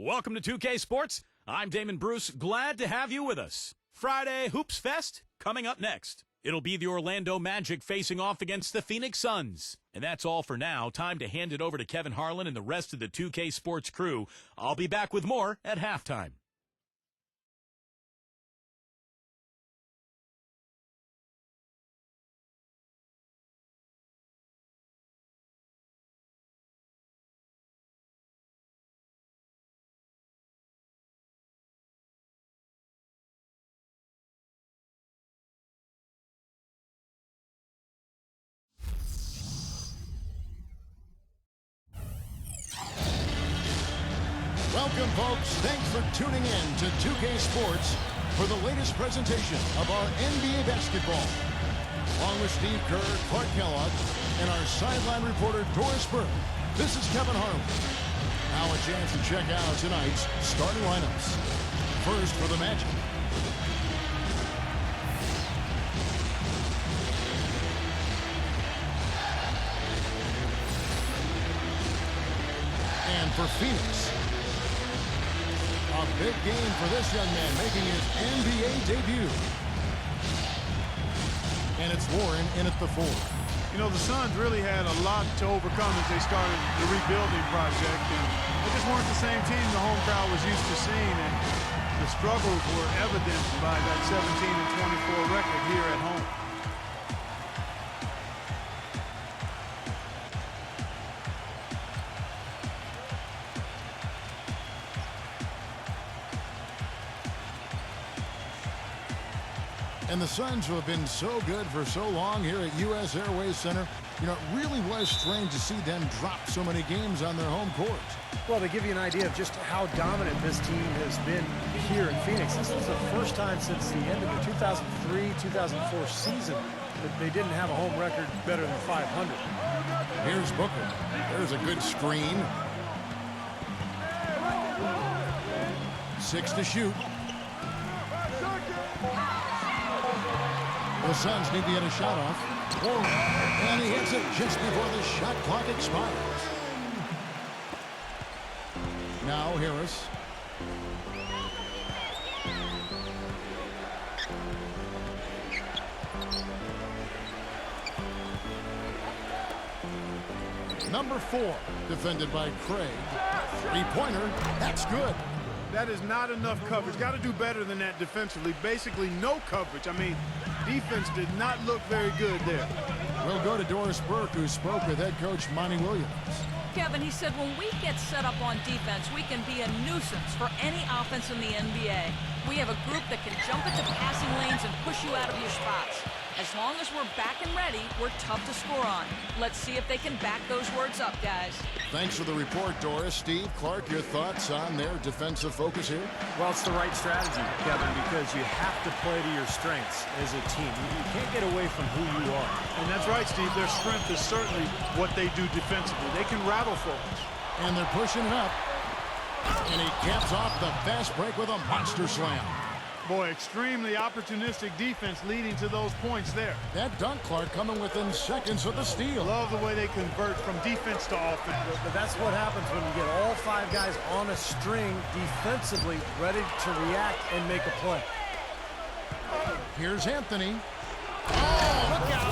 Welcome to 2K Sports. I'm Damon Bruce. Glad to have you with us. Friday Hoops Fest coming up next. It'll be the Orlando Magic facing off against the Phoenix Suns. And that's all for now. Time to hand it over to Kevin Harlan and the rest of the 2K Sports crew. I'll be back with more at halftime. Welcome, folks. Thanks for tuning in to 2K Sports for the latest presentation of our NBA basketball. Along with Steve Kerr, Clark Kellogg, and our sideline reporter, Doris Burke, this is Kevin Harlan. Now a chance to check out tonight's starting lineups. First for the Magic. And for Phoenix. A big game for this young man making his NBA debut. And it's Warren in at the 4. You know, the Suns really had a lot to overcome as they started the rebuilding project. And they just weren't the same team the home crowd was used to seeing. And the struggles were evident by that 17-24 record here at home. And the Suns, who have been so good for so long here at U.S. Airways Center, you know, it really was strange to see them drop so many games on their home court. Well, to give you an idea of just how dominant this team has been here in Phoenix, this was the first time since the end of the 2003-2004 season that they didn't have a home record better than 500. Here's Booker. There's a good screen. 6 to shoot. The Suns need to get a shot off. Whoa. And he hits it just before the shot clock expires. Now Harris. Number 4, defended by Craig. Three-pointer, that's good. That is not enough coverage. Got to do better than that defensively. Basically no coverage. I mean, defense did not look very good there. We'll go to Doris Burke, who spoke with head coach Monty Williams. Kevin, he said when we get set up on defense, we can be a nuisance for any offense in the NBA. We have a group that can jump into passing lanes and push you out of your spots. As long as we're back and ready, we're tough to score on. Let's see if they can back those words up, guys. Thanks for the report, Doris. Steve, Clark, your thoughts on their defensive focus here? Well, it's the right strategy, Kevin, because you have to play to your strengths as a team. You can't get away from who you are. And that's right, Steve. Their strength is certainly what they do defensively. They can rattle folks. And they're pushing it up. And he caps off the fast break with a monster slam. Boy, extremely opportunistic defense leading to those points there. That dunk, Clark, coming within seconds of the steal. Love the way they convert from defense to offense. But that's what happens when you get all 5 guys on a string defensively, ready to react and make a play. Here's Anthony. Oh, look out!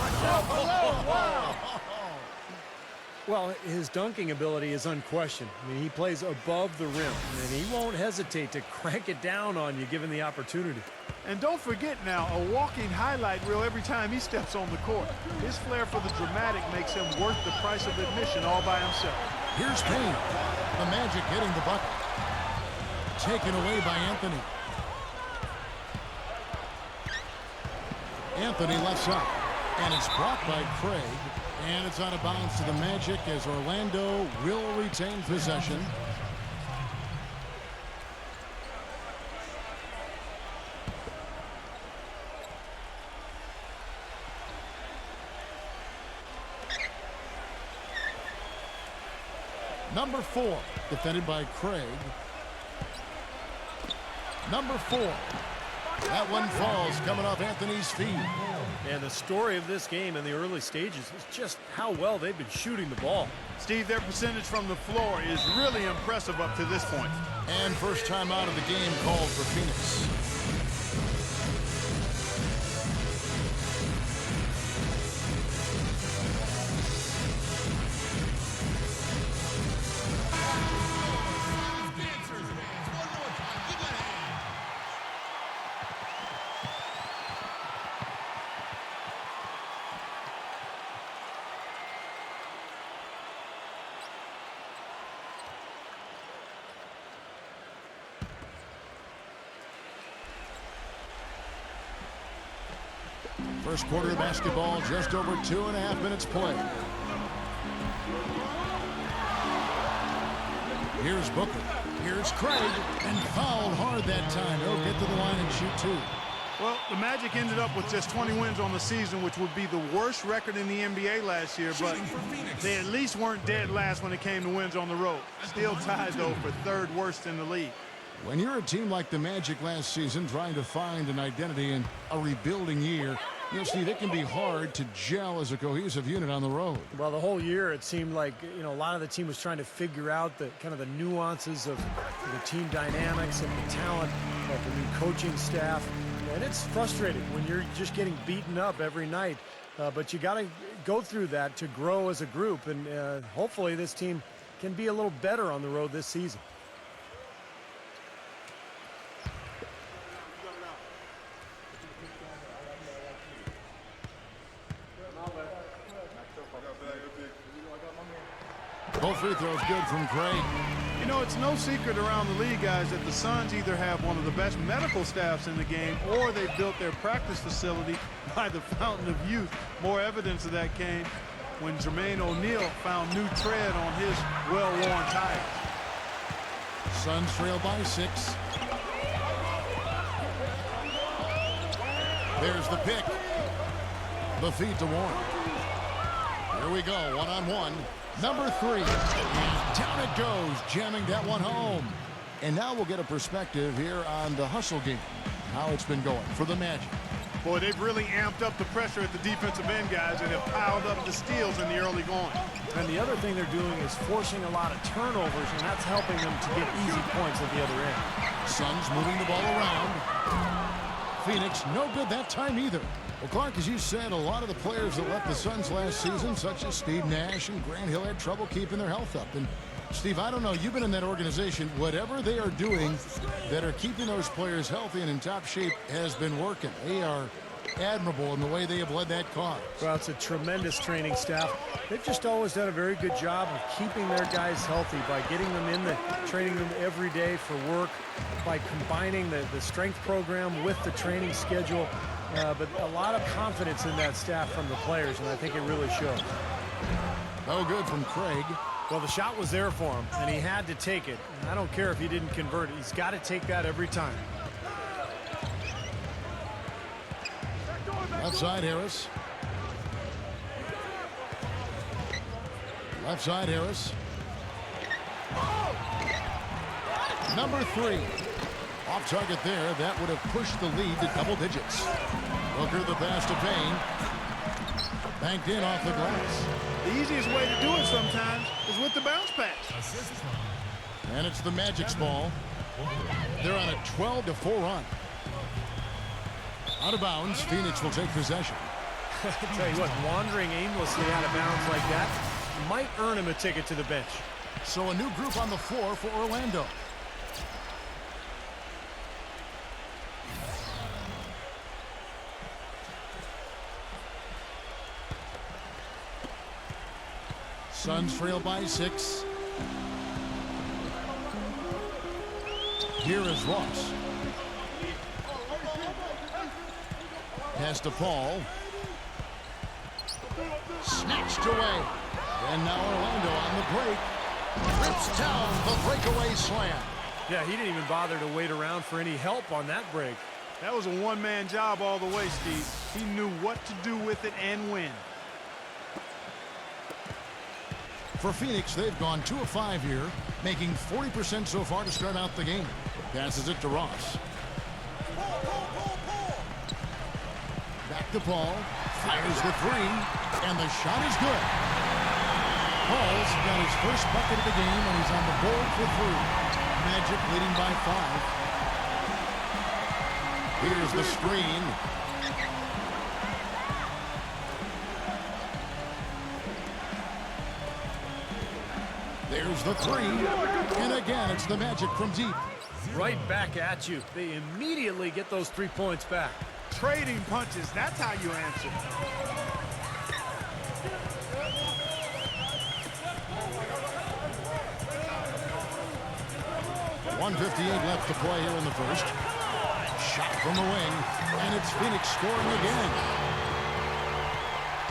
Oh, wow! Well, his dunking ability is unquestioned. I mean, he plays above the rim, and he won't hesitate to crank it down on you given the opportunity. And don't forget now, a walking highlight reel every time he steps on the court. His flair for the dramatic makes him worth the price of admission all by himself. Here's Payne. The Magic hitting the bucket. Taken away by Anthony. Anthony left side. And it's blocked by Craig. And it's out of bounds to the Magic as Orlando will retain possession. Number 4, defended by Craig. Number 4. That one falls coming off Anthony's feet. And the story of this game in the early stages is just how well they've been shooting the ball. Steve, their percentage from the floor is really impressive up to this point. And first time out of the game called for Phoenix. First quarter of basketball, just over 2.5 minutes played. Here's Booker. Here's Craig. And fouled hard that time. He'll get to the line and shoot two. Well, the Magic ended up with just 20 wins on the season, which would be the worst record in the NBA last year, but they at least weren't dead last when it came to wins on the road. Still tied, though, for third worst in the league. When you're a team like the Magic last season trying to find an identity in a rebuilding year, you'll see it can be hard to gel as a cohesive unit on the road. Well, the whole year it seemed like, a lot of the team was trying to figure out the kind of the nuances of the team dynamics and the talent of the new coaching staff. And it's frustrating when you're just getting beaten up every night. But you got to go through that to grow as a group. And hopefully this team can be a little better on the road this season. Both free throws good from Craig. You know, it's no secret around the league, guys, that the Suns either have one of the best medical staffs in the game or they built their practice facility by the fountain of youth. More evidence of that came when Jermaine O'Neal found new tread on his well-worn tires. Suns trail by 6. There's the pick. The feed to Warren. Here we go, one-on-one. Number 3, and down it goes, jamming that one home. And now we'll get a perspective here on the hustle game, how it's been going for the Magic. Boy, they've really amped up the pressure at the defensive end, guys, and have piled up the steals in the early going. And the other thing they're doing is forcing a lot of turnovers, and that's helping them to get easy points at the other end. Suns moving the ball around. Phoenix, no good that time either. Well, Clark, as you said, a lot of the players that left the Suns last season, such as Steve Nash and Grant Hill, had trouble keeping their health up. And, Steve, I don't know, you've been in that organization. Whatever they are doing that are keeping those players healthy and in top shape has been working. They are admirable in the way they have led that cause. Well, it's a tremendous training staff. They've just always done a very good job of keeping their guys healthy by getting them in the training room every day for work, by combining the strength program with the training schedule. But a lot of confidence in that staff from the players, and I think it really shows. No good from Craig. Well, the shot was there for him, and he had to take it. And I don't care if he didn't convert it. He's got to take that every time. Left side, Harris. Left side, Harris. Number 3. Off target there. That would have pushed the lead to double digits. Booker the pass to Payne. Banked in off the glass. The easiest way to do it sometimes is with the bounce pass. And it's the Magic's ball. They're on a 12-4 run. Out of bounds, Phoenix will take possession. I tell you what, wandering aimlessly out of bounds like that might earn him a ticket to the bench. So a new group on the floor for Orlando. Suns trail by 6. Here is Ross. Pass to Paul. Snatched away. And now Orlando on the break. Rips down the breakaway slam. Yeah, he didn't even bother to wait around for any help on that break. That was a one-man job all the way, Steve. He knew what to do with it and when. For Phoenix, they've gone 2 of 5 here, making 40% so far to start out the game. Passes it to Ross. Back to Paul. Fires the three. And the shot is good. Paul's got his first bucket of the game, and he's on the board for three. Magic leading by 5. Here's the screen. There's the three. And again, it's the Magic from deep. Right back at you. They immediately get those 3 points back. Trading punches, that's how you answer. .158 left to play here in the first. Shot from the wing, and it's Phoenix scoring again.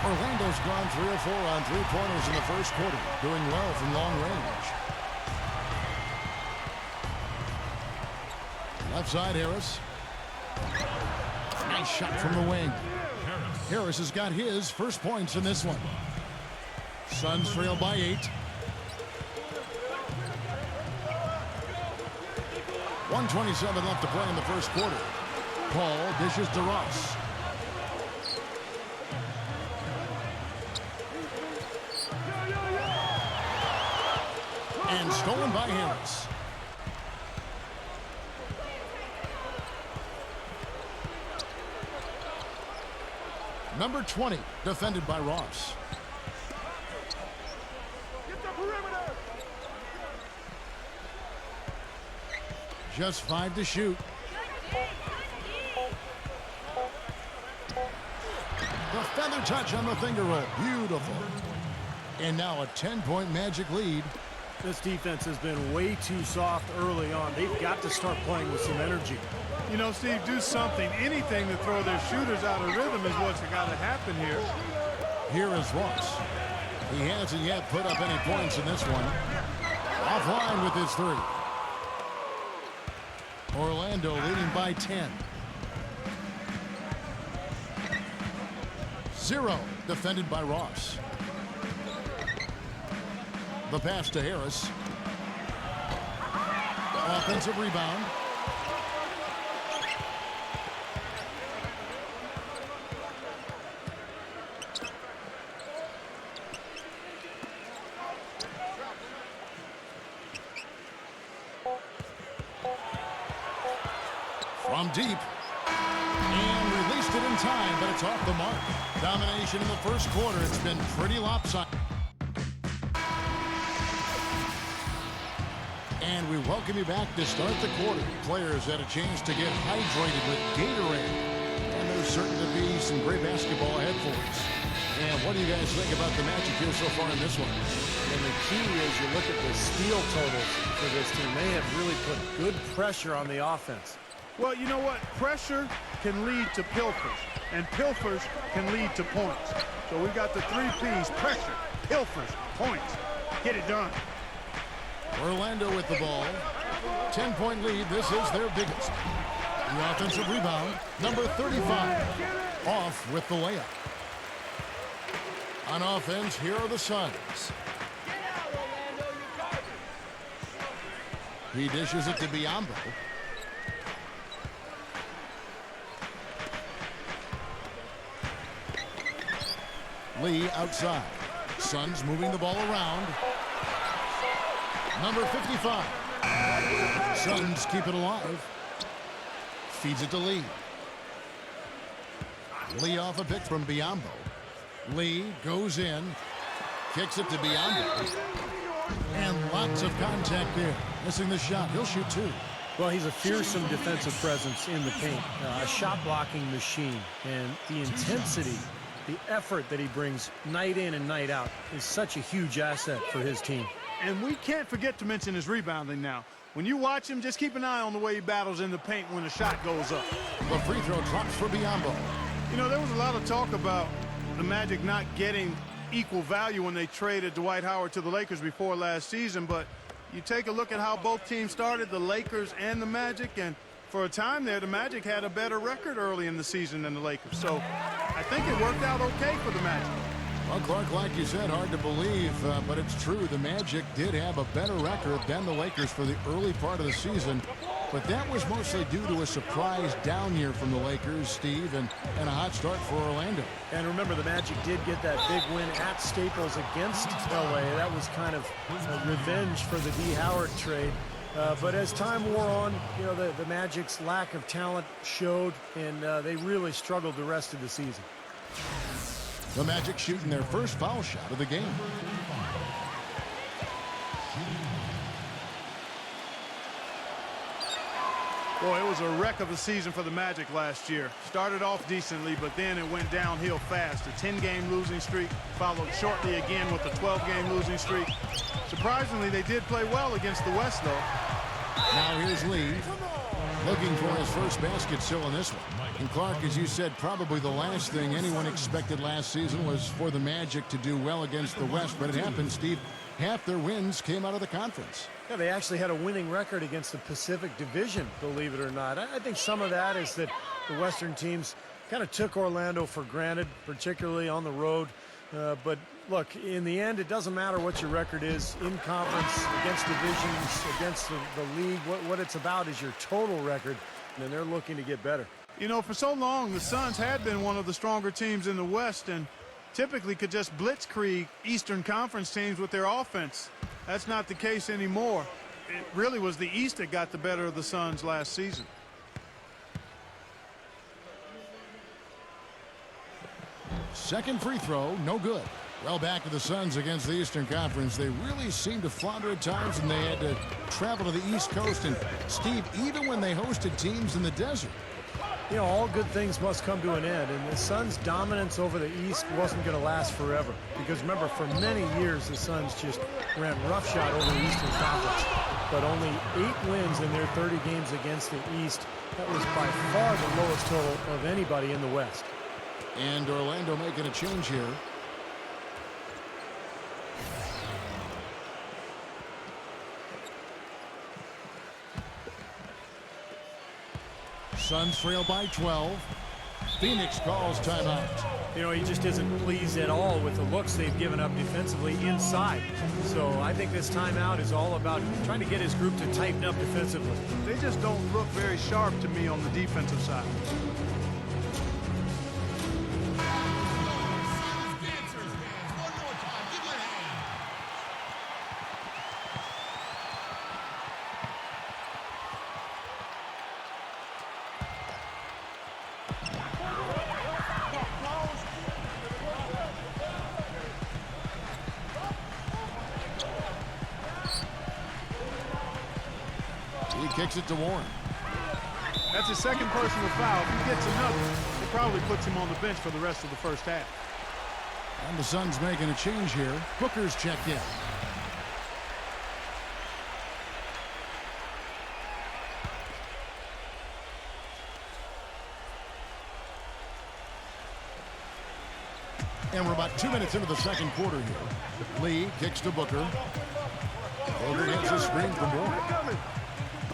Orlando's gone 3 of 4 on three-pointers in the first quarter, doing well from long range. Left side, Harris. Nice shot from the wing. Harris has got his first points in this one. Suns trail by 8. 1:27 left to play in the first quarter. Paul dishes to Ross. And stolen by Harris. Number 20, defended by Ross. Just 5 to shoot. The feather touch on the finger roll. Beautiful. And now a 10-point Magic lead. This defense has been way too soft early on. They've got to start playing with some energy. You know, Steve, do something, anything to throw their shooters out of rhythm is what's got to happen here. Here is Ross. He hasn't yet put up any points in this one. Offline with his 3. Orlando leading by 10. 0, defended by Ross. The pass to Harris. Offensive rebound. From deep. And released it in time, but it's off the mark. Domination in the first quarter. It's been pretty lopsided. And we welcome you back to start the quarter. Players had a chance to get hydrated with Gatorade. And there's certain to be some great basketball ahead for us. And what do you guys think about the Magic here so far in this one? And the key is you look at the steal totals for this team. They have really put good pressure on the offense. Well, you know what? Pressure can lead to pilfers, and pilfers can lead to points. So we got the 3 P's: pressure, pilfers, points. Get it done. Orlando with the ball. 10-point lead. This is their biggest. The offensive rebound, number 35. Off with the layup. On offense, here are the Suns. He dishes it to Biombo. Lee outside. Suns moving the ball around. Number 55. Suns keep it alive. Feeds it to Lee. Lee off a pick from Biombo. Lee goes in. Kicks it to Biombo. And lots of contact there. Missing the shot. He'll shoot 2. Well, he's a fearsome defensive presence in the paint. A shot-blocking machine. And the intensity, the effort that he brings night in and night out is such a huge asset for his team. And we can't forget to mention his rebounding now. When you watch him, just keep an eye on the way he battles in the paint when the shot goes up. The free throw drops for Biombo. You know, there was a lot of talk about the Magic not getting equal value when they traded Dwight Howard to the Lakers before last season, but you take a look at how both teams started, the Lakers and the Magic, and for a time there, the Magic had a better record early in the season than the Lakers. So I think it worked out okay for the Magic. Well, Clark, like you said, hard to believe, but it's true. The Magic did have a better record than the Lakers for the early part of the season. but that was mostly due to a surprise down year from the Lakers, Steve, and a hot start for Orlando. And remember, the Magic did get that big win at Staples against LA. That was kind of a revenge for the D. Howard trade. But as time wore on, you know, the Magic's lack of talent showed, and they really struggled the rest of the season. The Magic shooting their first foul shot of the game. Boy, it was a wreck of a season for the Magic last year. Started off decently, but then it went downhill fast. A 10-game losing streak, followed shortly again with a 12-game losing streak. Surprisingly, they did play well against the West, though. Now here's Lee, looking for his first basket still in this one. And Clark, as you said, probably the last thing anyone expected last season was for the Magic to do well against the West, but it happened, Steve. Half their wins came out of the conference. Yeah, they actually had a winning record against the Pacific Division, believe it or not. I think some of that is that the Western teams kind of took Orlando for granted, particularly on the road. But look, in the end, it doesn't matter what your record is in conference, against divisions, against the league. What it's about is your total record, and they're looking to get better. You know, for so long, the Suns had been one of the stronger teams in the West and typically could just blitzkrieg Eastern Conference teams with their offense. That's not the case anymore. It really was the East that got the better of the Suns last season. Second free throw, no good. Well, back to the Suns against the Eastern Conference. They really seemed to flounder at times, and they had to travel to the East Coast. And, Steve, even when they hosted teams in the desert, you know, all good things must come to an end, and the Suns' dominance over the East wasn't going to last forever. Because remember, for many years, the Suns just ran roughshod over the Eastern Conference. But only 8 wins in their 30 games against the East. That was by far the lowest total of anybody in the West. and Orlando making a change here. Suns trail by 12. Phoenix calls timeout. You know, he just isn't pleased at all with the looks they've given up defensively inside. So I think this timeout is all about trying to get his group to tighten up defensively. They just don't look very sharp to me on the defensive side. Kicks it to Warren. That's his second personal foul. If he gets another, it probably puts him on the bench for the rest of the first half. And the Suns making a change here. Booker's checked in. And we're about 2 minutes into the second quarter here. Lee kicks to Booker. Booker gets a screen from Warren.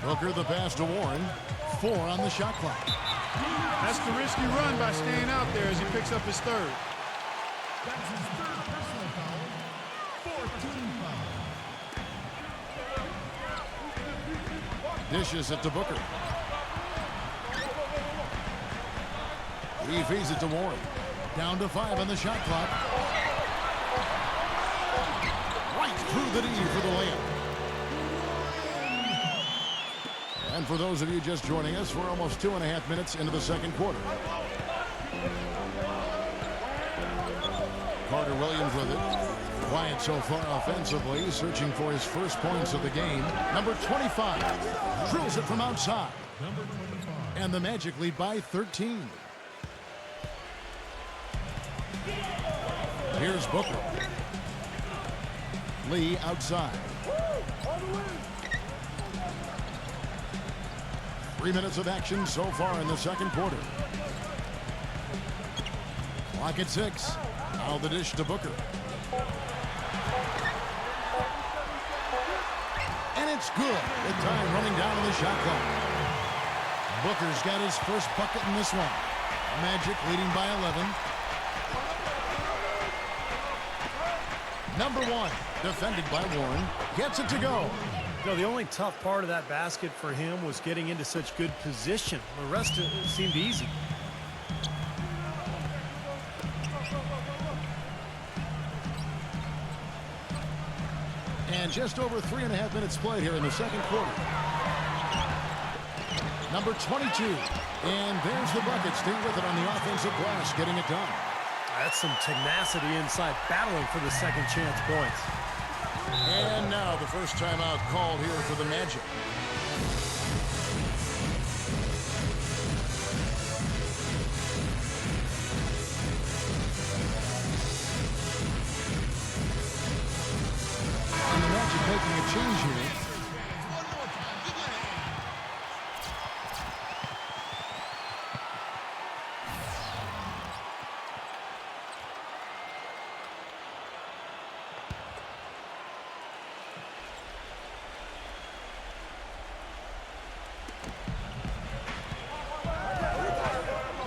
Booker the pass to Warren. 4 on the shot clock. That's the risky run by staying out there as he picks up his third. That's his third personal foul. 14 foul. Dishes it to Booker. He feeds it to Warren. Down to 5 on the shot clock. Right through the D for the layup. And for those of you just joining us, we're almost 2.5 minutes into the second quarter. Carter Williams with it. Quiet so far offensively, searching for his first points of the game. Number 25 drills it from outside. And the Magic lead by 13. Here's Booker. Lee outside. 3 minutes of action so far in the second quarter. Clock at 6. Now the dish to Booker. And it's good with time running down on the shot clock. Booker's got his first bucket in this one. Magic leading by 11. Number 1, defended by Warren, gets it to go. You know, the only tough part of that basket for him was getting into such good position. The rest of it seemed easy. And just over 3.5 minutes played here in the second quarter. Number 22. And there's the bucket. Stay with it on the offensive glass, getting it done. That's some tenacity inside, battling for the second chance points. And now the first timeout called here for the Magic. And the Magic making a change here.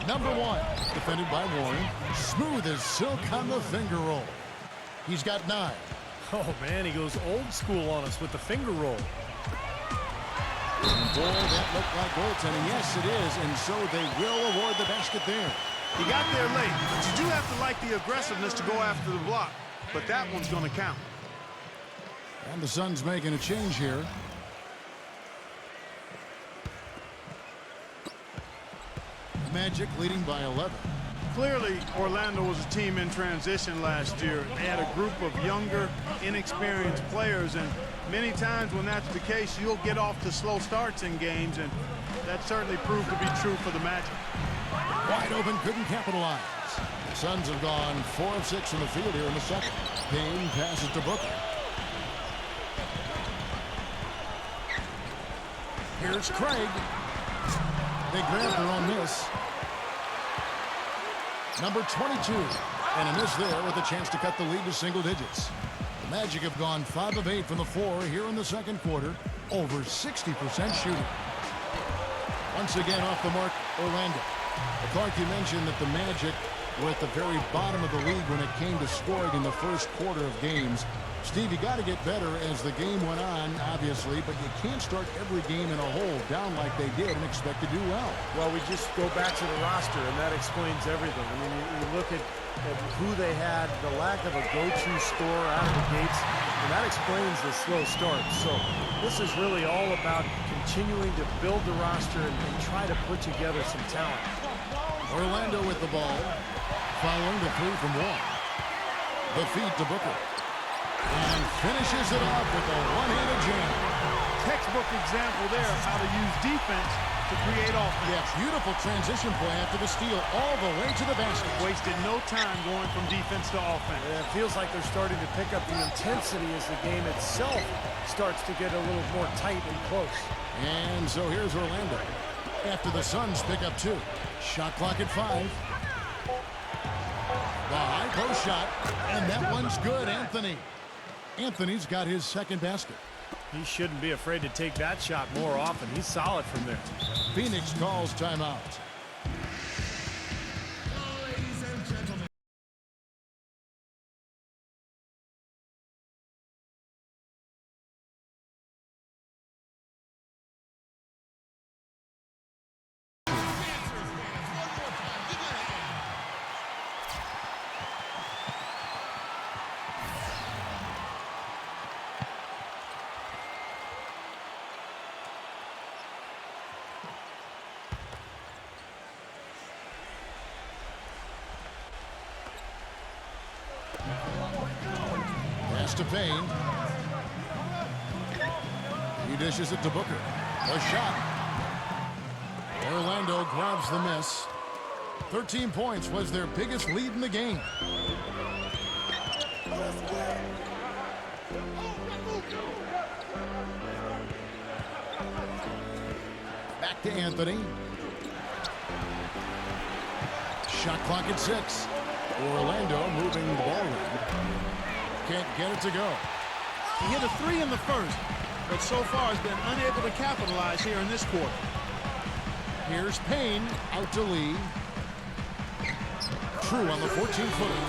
Number 1, defended by Warren. Smooth as silk on the finger roll. He's got 9. Oh, man, he goes old school on us with the finger roll. And boy, that looked like goaltending. Yes, it is, and so they will award the basket there. He got there late, but you do have to like the aggressiveness to go after the block. But that one's going to count. And the Suns making a change here. Magic leading by 11. Clearly, Orlando was a team in transition last year. They had a group of younger, inexperienced players, and many times when that's the case, you'll get off to slow starts in games, and that certainly proved to be true for the Magic. Wide open, couldn't capitalize. The Suns have gone 4 of 6 from the field here in the second. Payne passes to Booker. Here's Craig. They grab their own miss. Number 22. And a miss there with a chance to cut the lead to single digits. The Magic have gone 5 of 8 from the floor here in the second quarter. Over 60% shooting. Once again off the mark, Orlando. Clark, you mentioned that the Magic were at the very bottom of the league when it came to scoring in the first quarter of games. Steve, you got to get better as the game went on, obviously, but you can't start every game in a hole down like they did and expect to do well. Well, we just go back to the roster, and that explains everything. I mean, you look at who they had, the lack of a go-to scorer out of the gates, and that explains the slow start. So this is really all about continuing to build the roster and try to put together some talent. Orlando with the ball, following the 3 from 1. The feed to Booker. And finishes it off with a one-handed jam. Textbook example there of how to use defense to create offense. Yeah, beautiful transition play after the steal all the way to the basket. Wasted no time going from defense to offense. And it feels like they're starting to pick up the intensity as the game itself starts to get a little more tight and close. And so here's Orlando. After the Suns pick up 2. Shot clock at 5. The high post shot, and that one's good, Anthony. Anthony's got his second basket. He shouldn't be afraid to take that shot more often. He's solid from there. Phoenix calls timeout. Ladies and gentlemen. Pass to Payne. He dishes it to Booker. A shot. Orlando grabs the miss. 13 points was their biggest lead in the game. Back to Anthony. Shot clock at 6. Orlando moving the ball around. Can't get it to go. He hit a 3 in the first, but so far has been unable to capitalize here in this quarter. Here's Payne out to Lee. True on the 14-footer.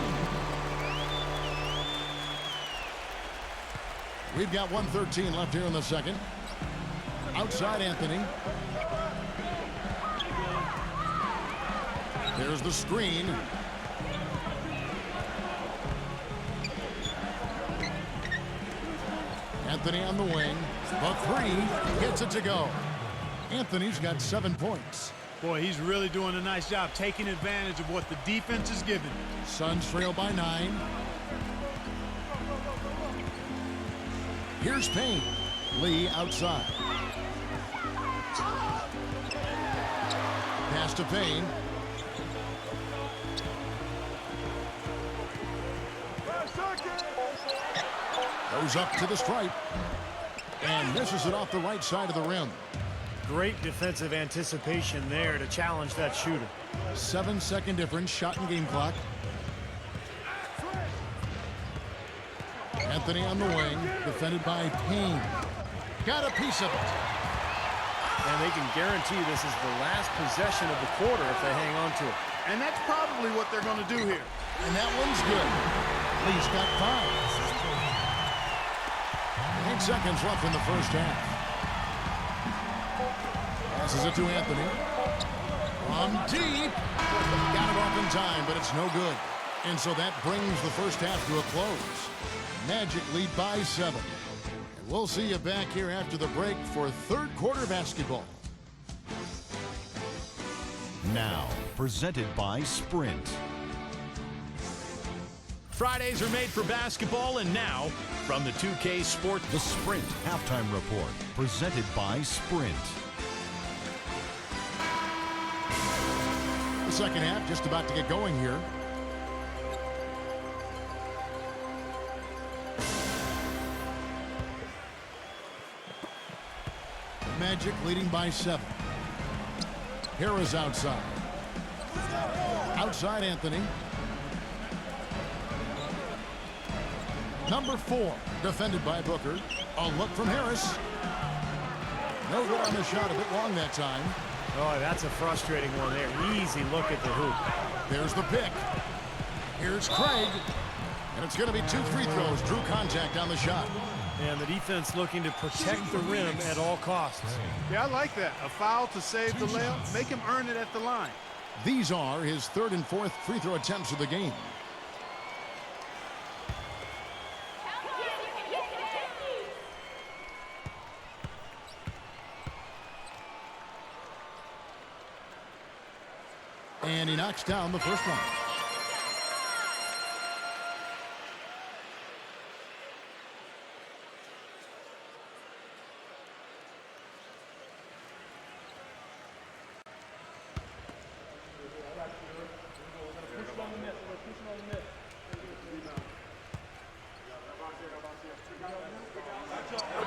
We've got 1:13 left here in the second. Outside Anthony. There's the screen. Anthony on the wing. The three gets it to go. Anthony's got 7 points. Boy, he's really doing a nice job taking advantage of what the defense is giving. Suns trail by 9. Here's Payne. Lee outside. Pass to Payne. Goes up to the stripe. And misses it off the right side of the rim. Great defensive anticipation there to challenge that shooter. 7-second difference, shot and game clock. Anthony on the wing, defended by Payne. Got a piece of it. And they can guarantee this is the last possession of the quarter if they hang on to it. And that's probably what they're going to do here. And that one's good. Lee's got 5. 8 seconds left in the first half. Passes it to Anthony. From deep. Got it off in time, but it's no good. And so that brings the first half to a close. Magic lead by 7. And we'll see you back here after the break for third quarter basketball. Now, presented by Sprint. Fridays are made for basketball, and now, from the 2K Sport, The Sprint Halftime Report, presented by Sprint. The second half just about to get going here. Magic leading by 7. Harris outside. Outside Anthony. Number 4, defended by Booker. A look from Harris. No good on the shot, a bit long that time. Oh, that's a frustrating one there. Easy look at the hoop. There's the pick. Here's Craig. And it's going to be 2 free throws. Drew contact on the shot. And the defense looking to protect the rim at all costs. Yeah, I like that. A foul to save the layup. Make him earn it at the line. These are his 3rd and 4th free throw attempts of the game. And he knocks down the first one.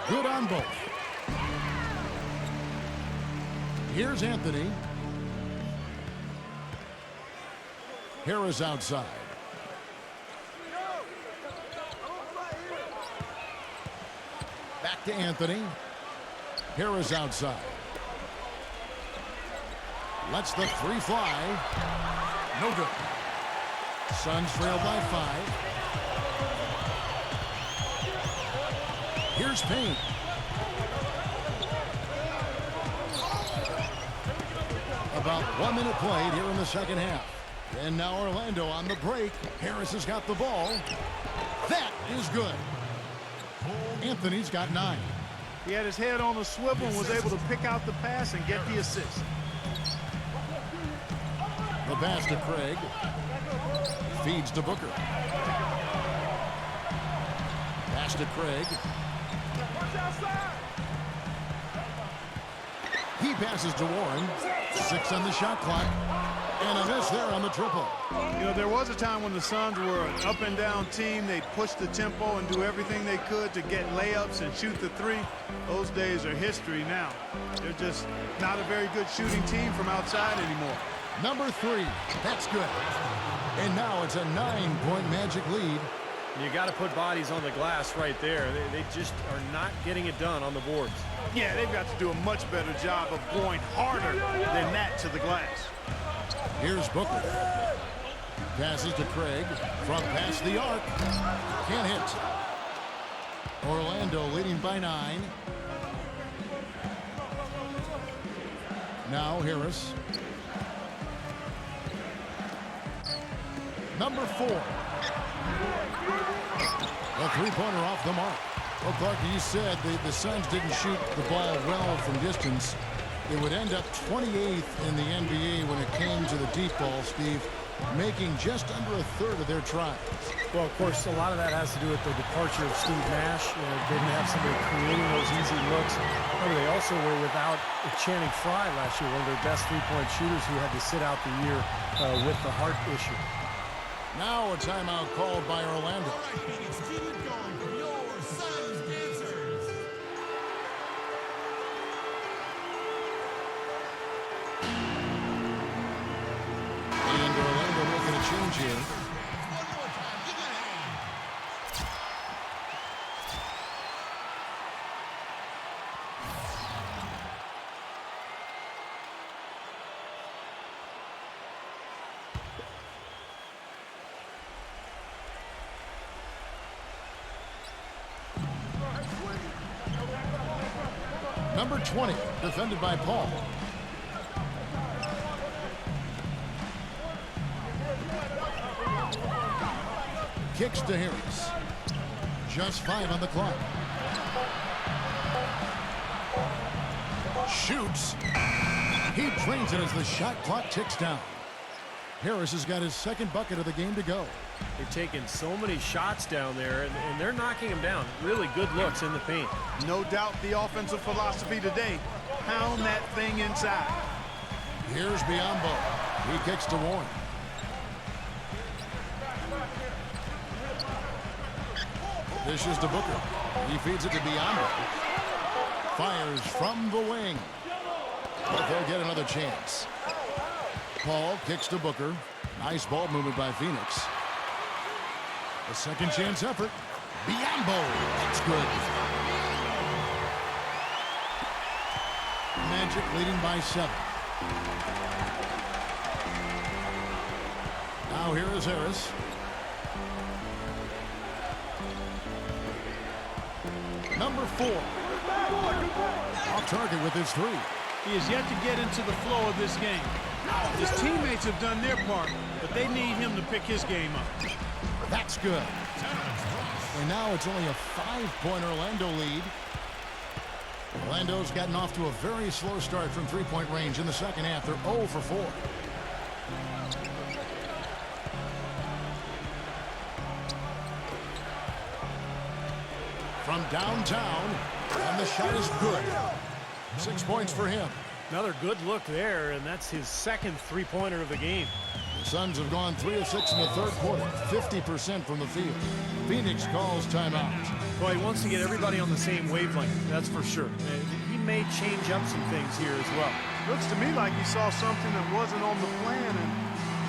Good on both. Here's Anthony. Harris outside. Back to Anthony. Harris outside. Lets the 3 fly. No good. Suns trail by 5. Here's Payne. About 1 minute played here in the second half. And now Orlando on the break. Harris has got the ball. That is good. Anthony's got 9. He had his head on a swivel and was able to pick out the pass and get the assist. The pass to Craig. Feeds to Booker. Pass to Craig. He passes to Warren. 6 on the shot clock. And a miss there on the triple. You know, there was a time when the Suns were an up-and-down team. They'd push the tempo and do everything they could to get layups and shoot the 3. Those days are history now. They're just not a very good shooting team from outside anymore. Number 3. That's good. And now it's a 9-point Magic lead. You got to put bodies on the glass right there. They just are not getting it done on the boards. Yeah, they've got to do a much better job of going harder than that to the glass. Here's Booker. Passes to Craig. From past the arc. Can't hit. Orlando leading by 9. Now Harris. Number 4. A three-pointer off the mark. Well, Clark, you said the Suns didn't shoot the ball well from distance. They would end up 28th in the NBA when it came to the deep ball, Steve, making just under a third of their tries. Well, of course, a lot of that has to do with the departure of Steve Nash. They didn't have somebody creating those easy looks. Remember, they also were without Channing Frye last year, one of their best three-point shooters who had to sit out the year with the heart issue. Now a timeout called by Orlando. All right, Phoenix, keep it going for your Suns dancers. And Orlando making a change here. One more time, give it a hand. Number 20, defended by Paul. Kicks to Harris. Just 5 on the clock. Shoots. He drains it as the shot clock ticks down. Harris has got his second bucket of the game to go. They're taking so many shots down there, and they're knocking them down. Really good looks in the paint. No doubt the offensive philosophy today. Pound that thing inside. Here's Biyombo. He kicks to Warren. Dishes to Booker. He feeds it to Biyombo. Fires from the wing. But they'll get another chance. Paul kicks to Booker. Nice ball movement by Phoenix. A second chance effort. Biyombo. That's good. Magic leading by 7. Now here is Harris. Number 4. Off target with his 3. He is yet to get into the flow of this game. His teammates have done their part, but they need him to pick his game up. That's good. And now it's only a 5-point Orlando lead. Orlando's gotten off to a very slow start from three-point range in the second half. They're 0 for 4. From downtown, and the shot is good. 6 points for him. Another good look there, and that's his second three-pointer of the game. The Suns have gone 3 of 6 in the third quarter, 50% from the field. Phoenix calls timeout. Well, he wants to get everybody on the same wavelength, that's for sure. He may change up some things here as well. Looks to me like he saw something that wasn't on the plan and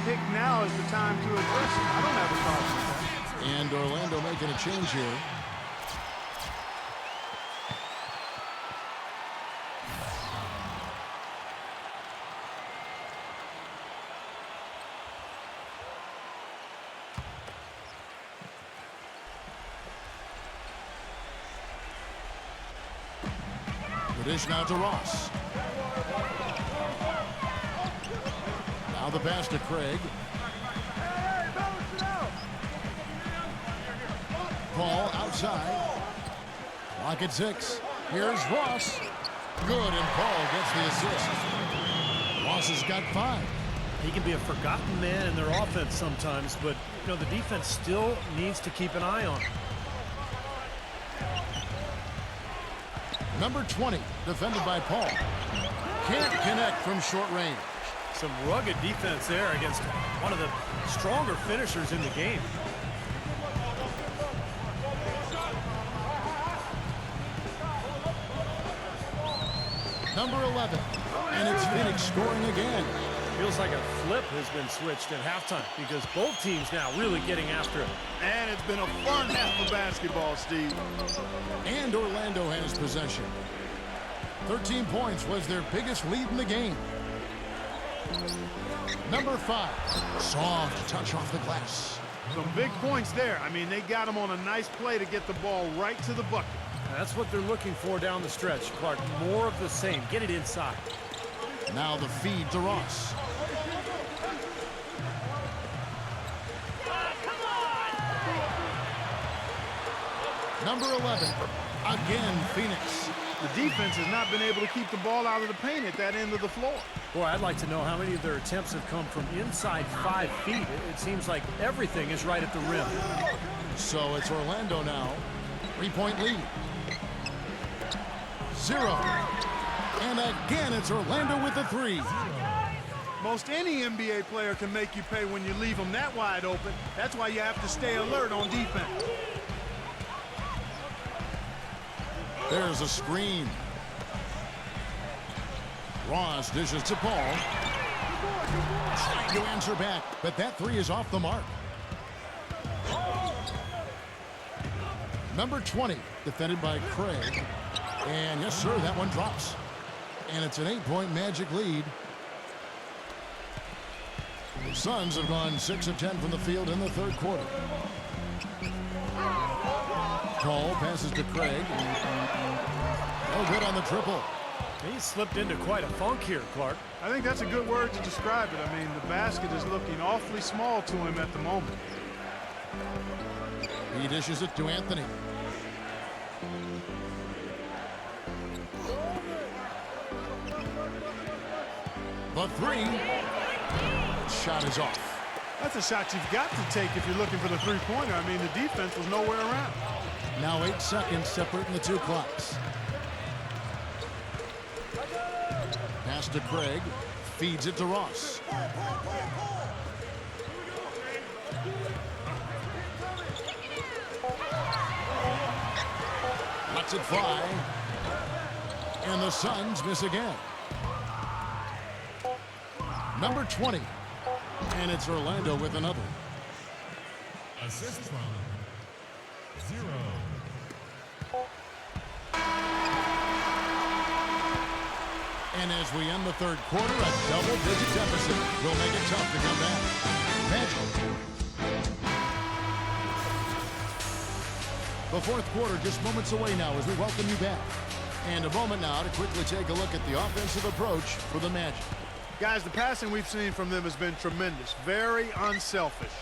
picked now is the time to address it. I don't have a problem with that. And Orlando making a change here. The dish now to Ross. Now the pass to Craig. Paul outside. Clock at 6. Here's Ross. Good, and Paul gets the assist. Ross has got 5. He can be a forgotten man in their offense sometimes, but you know the defense still needs to keep an eye on him. Number 20, defended by Paul. Can't connect from short range. Some rugged defense there against one of the stronger finishers in the game. Number 11, and it's Phoenix scoring again. Feels like a flip has been switched at halftime because both teams now really getting after it. And it's been a fun half of basketball, Steve. And Orlando has possession. 13 points was their biggest lead in the game. Number 5, soft touch off the glass. Some big points there. I mean, they got him on a nice play to get the ball right to the bucket. That's what they're looking for down the stretch, Clark. More of the same. Get it inside. Now the feed to Ross. Number 11, again, Phoenix. The defense has not been able to keep the ball out of the paint at that end of the floor. Boy, I'd like to know how many of their attempts have come from inside 5 feet. It seems like everything is right at the rim. So it's Orlando now. 3-point lead. 0. And again, it's Orlando with the 3. Most any NBA player can make you pay when you leave them that wide open. That's why you have to stay alert on defense. There's a screen. Ross dishes to Paul. Trying to answer back, but that 3 is off the mark. Number 20, defended by Craig. And yes, sir, that one drops. And it's an 8-point Magic lead. The Suns have gone 6 of 10 from the field in the third quarter. Paul passes to Craig. No good on the triple. He slipped into quite a funk here, Clark. I think that's a good word to describe it. I mean, the basket is looking awfully small to him at the moment. He dishes it to Anthony. The 3. Shot is off. That's a shot you've got to take if you're looking for the three-pointer. I mean, the defense was nowhere around. Now 8 seconds separating the 2 clocks. Pass to Craig. Feeds it to Ross. Lets it fly. And the Suns miss again. Number 20. And it's Orlando with another. Assist from 0. And as we end the third quarter, a double-digit deficit will make it tough to come back. Magic. The fourth quarter just moments away now as we welcome you back. And a moment now to quickly take a look at the offensive approach for the Magic. Guys, the passing we've seen from them has been tremendous. Very unselfish.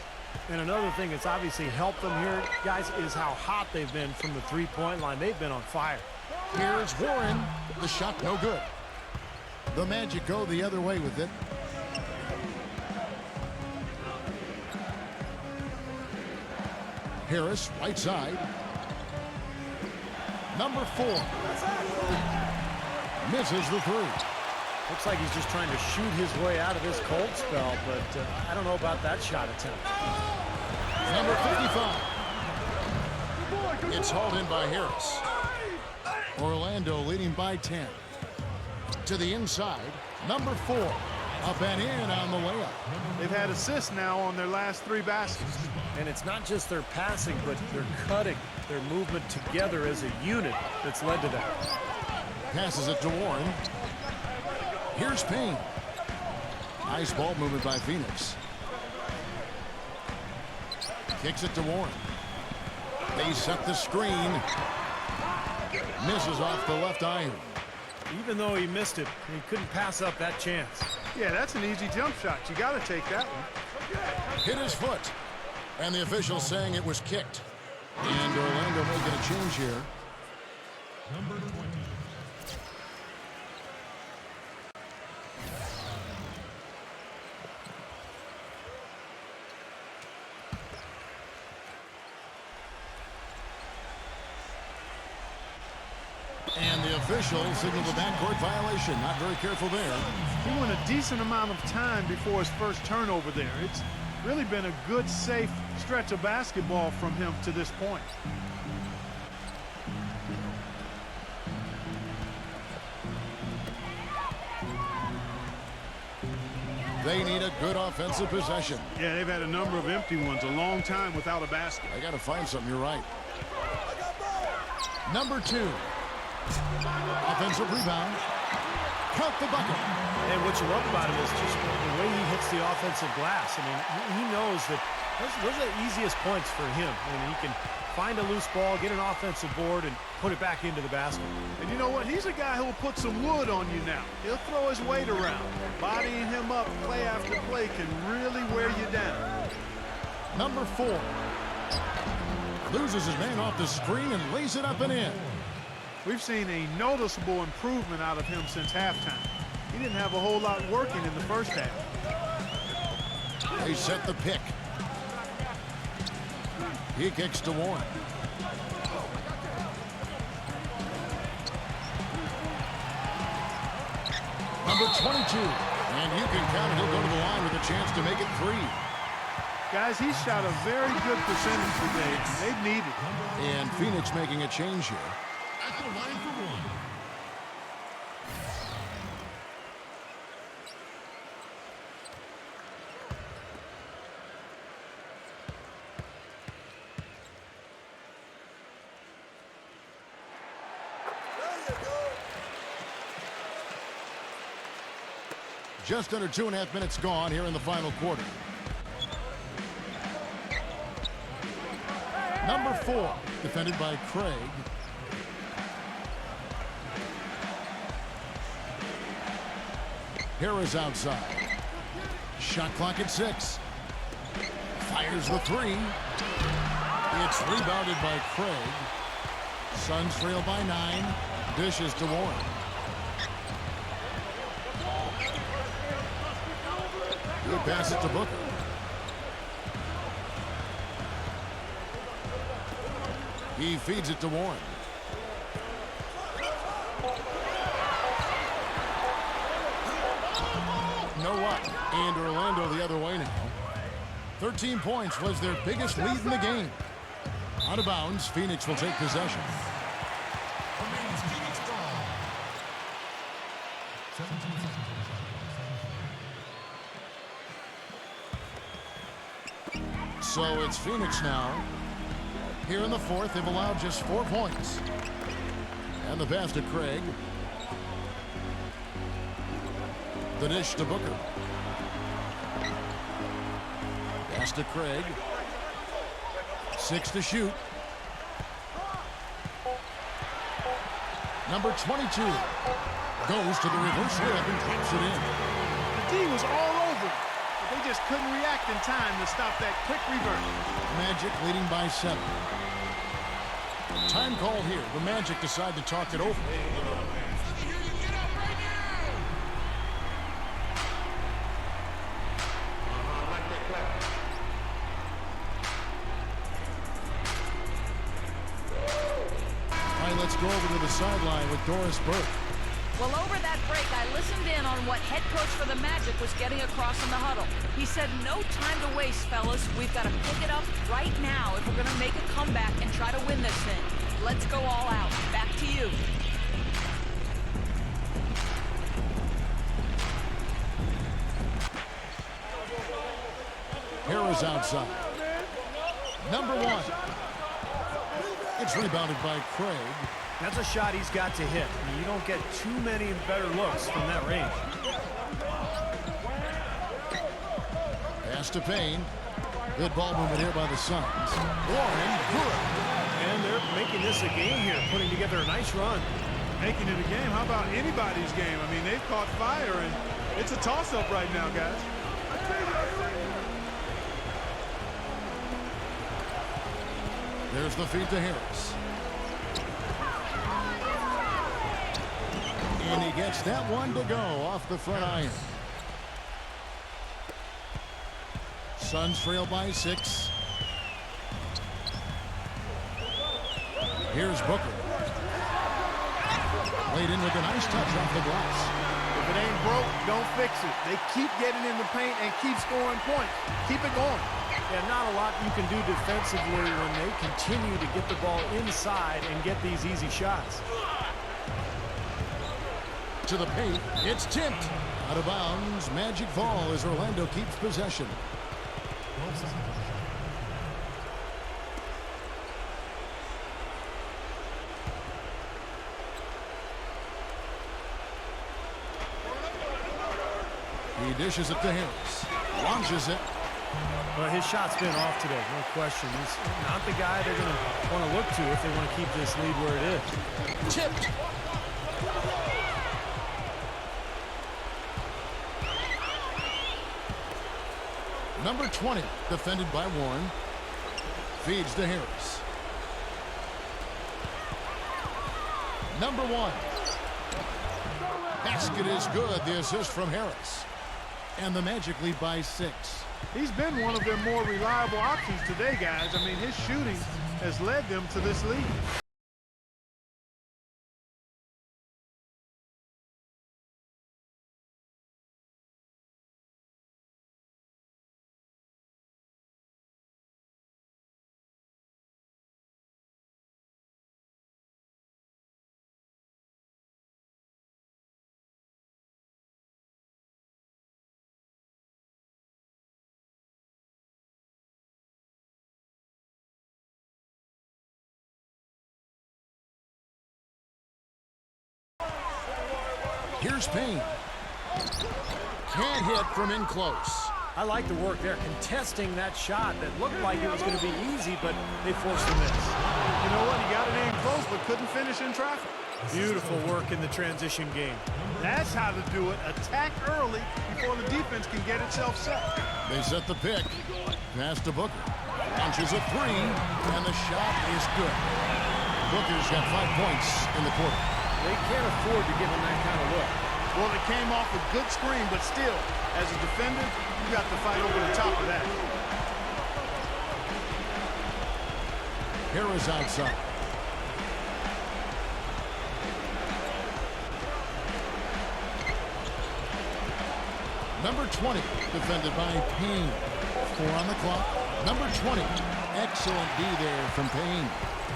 And another thing that's obviously helped them here, guys, is how hot they've been from the three-point line. They've been on fire. Here's Warren. The shot no good. The Magic go the other way with it. Harris, right side. Number 4. Misses the 3. Looks like he's just trying to shoot his way out of this cold spell, but I don't know about that shot attempt. Number 55. It's hauled in by Harris. Orlando leading by 10. To the inside, number 4. Up and in on the layup. They've had assists now on their last 3 baskets. And it's not just their passing, but their cutting, their movement together as a unit that's led to that. Passes it to Warren. Here's Payne. Nice ball movement by Phoenix. Kicks it to Warren. They set the screen. Misses off the left iron. Even though he missed it, he couldn't pass up that chance. Yeah, that's an easy jump shot. You got to take that one. Hit his foot. And the official saying it was kicked. And Orlando making a change here. Number 20. And the official signaled a backcourt violation. Not very careful there. He went a decent amount of time before his first turnover there. It's really been a good, safe stretch of basketball from him to this point. They need a good offensive possession. Yeah, they've had a number of empty ones, a long time without a basket. I got to find something. You're right. Number 2. Offensive rebound. Count the bucket. And what you love about him is just the way he hits the offensive glass. I mean, he knows that Those are the easiest points for him when he can find a loose ball, get an offensive board, and put it back into the basket. And you know what? He's a guy who will put some wood on you now. He'll throw his weight around. Bodying him up play after play can really wear you down. Number 4. Loses his man off the screen and lays it up and in. We've seen a noticeable improvement out of him since halftime. He didn't have a whole lot working in the first half. They set the pick. He kicks to Warren. Number 22. And you can count it. He'll go to the line with a chance to make it 3. Guys, he shot a very good percentage today. They've needed it. And Phoenix making a change here. At the line for one. Just under 2.5 minutes gone here in the final quarter. Number 4, defended by Craig. Harris outside. Shot clock at 6. Fires the 3. It's rebounded by Craig. Suns trail by 9. Dishes to Warren. He passes it to Booker. He feeds it to Warren. No up. And Orlando the other way now. 13 points was their biggest lead in the game. Out of bounds, Phoenix will take possession. Remains Phoenix ball. 17 seconds. So it's Phoenix now. Here in the fourth, they've allowed just 4 points. And the pass to Craig. The dish to Booker. Pass to Craig. 6 to shoot. Number 22 goes to the reverse layup and drops it in. The D was all over, but they just couldn't react in time to stop that quick reverse. Magic leading by 7. Time call here. The Magic decide to talk it over. All right, let's go over to the sideline with Doris Burke. Well, over that break, I listened in on what head coach for the Magic was getting across in the huddle. He said, no time to waste, fellas. We've got to pick it up right now if we're going to make a comeback and try to win this thing. Let's go all out. Back to you. Harris outside. Number 1. It's rebounded by Craig. That's a shot he's got to hit. I mean, you don't get too many better looks from that range. Pass to Payne. Good ball movement here by the Suns. Warren, good. And they're making this a game here, putting together a nice run. Making it a game. How about anybody's game? I mean, they've caught fire, and it's a toss-up right now, guys. There's the feed to Harris. And he gets that one to go off the front iron. Suns trail by 6. Here's Booker. Laid in with a nice touch off the glass. If it ain't broke, don't fix it. They keep getting in the paint and keep scoring points. Keep it going. Yeah, not a lot you can do defensively when they continue to get the ball inside and get these easy shots. To the paint, it's tipped. Out of bounds, Magic fall as Orlando keeps possession. He dishes it to Harris. Launches it. Well, his shot's been off today, no question. He's not the guy they're going to want to look to if they want to keep this lead where it is. Tipped. Number 20, defended by Warren. Feeds to Harris. Number 1. Basket is good. The assist from Harris. And the Magic lead by 6. He's been one of their more reliable options today, guys. I mean, his shooting has led them to this lead. Here's Payne. Can't hit from in close. I like the work there, contesting that shot that looked like it was going to be easy, but they forced the miss. You know what? He got it in close, but couldn't finish in traffic. Beautiful work in the transition game. That's how to do it. Attack early before the defense can get itself set. They set the pick. Pass to Booker. Launches a 3, and the shot is good. Booker's got 5 points in the quarter. They can't afford to give him that kind of look. Well, it came off a good screen, but still, as a defender, you got to fight over the top of that. Harris outside. Number 20, defended by Payne. 4 on the clock. Number 20, excellent D there from Payne.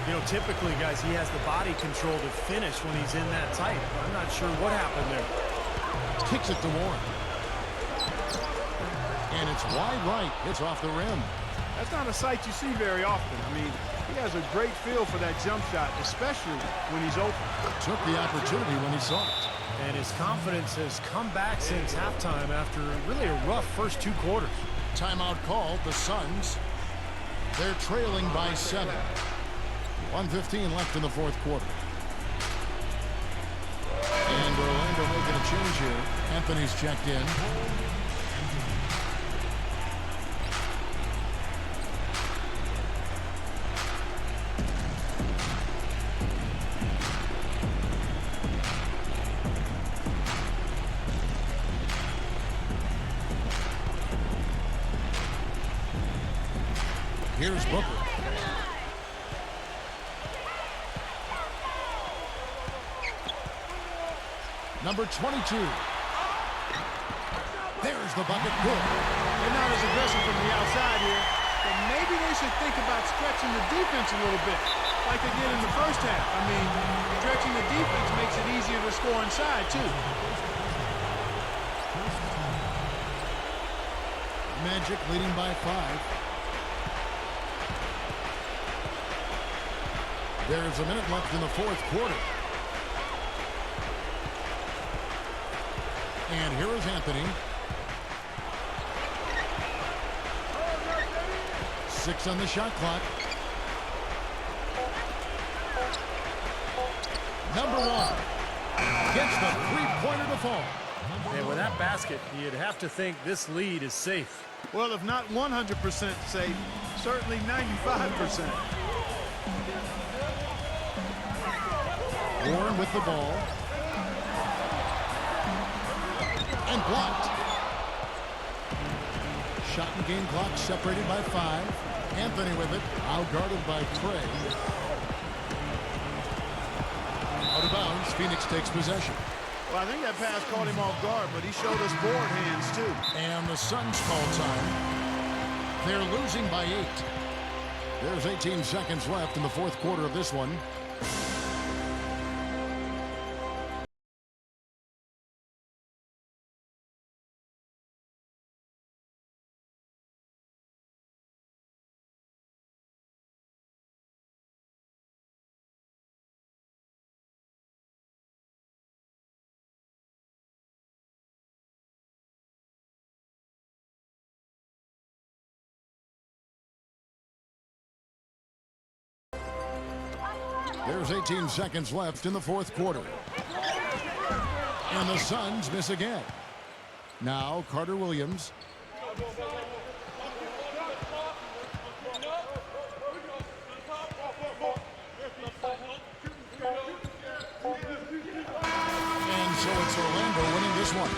You know, typically, guys, he has the body control to finish when he's in that tight. I'm not sure what happened there. Kicks it to Warren. And it's wide right. It's off the rim. That's not a sight you see very often. I mean, he has a great feel for that jump shot, especially when he's open. Took the opportunity when he saw it. And his confidence has come back since halftime after really a rough first 2 quarters. Timeout called. The Suns. They're trailing by 7. 1:15 left in the fourth quarter. And Orlando making a change here. Anthony's checked in. Here's Booker. Number 22. There's the bucket. Good. They're not as aggressive from the outside here, but maybe they should think about stretching the defense a little bit, like they did in the first half. I mean, stretching the defense makes it easier to score inside, too. Magic leading by 5. There's a minute left in the fourth quarter. And here is Anthony. 6 on the shot clock. Number 1 gets the three-pointer to fall. And with that basket, you'd have to think this lead is safe. Well, if not 100% safe, certainly 95%. Warren with the ball. And blocked. Shot and game clock separated by 5. Anthony with it. Outguarded by Trey. Out of bounds. Phoenix takes possession. Well, I think that pass caught him off guard, but he showed us board hands, too. And the Suns call time. They're losing by 8. There's 18 seconds left in the fourth quarter of this one. There's 18 seconds left in the fourth quarter. And the Suns miss again. Now Carter Williams. And so it's Orlando winning this one.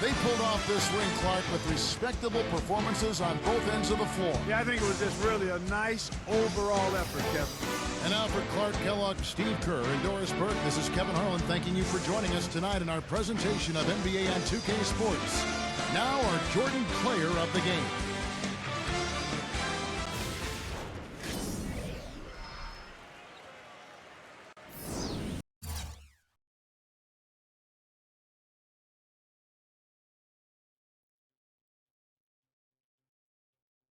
They pulled off this win, Clark, with respectable performances on both ends of the floor. Yeah, I think it was just really a nice overall effort, Kevin. And now for Clark Kellogg, Steve Kerr, and Doris Burke, this is Kevin Harlan thanking you for joining us tonight in our presentation of NBA on 2K Sports. Now our Jordan Player of the Game.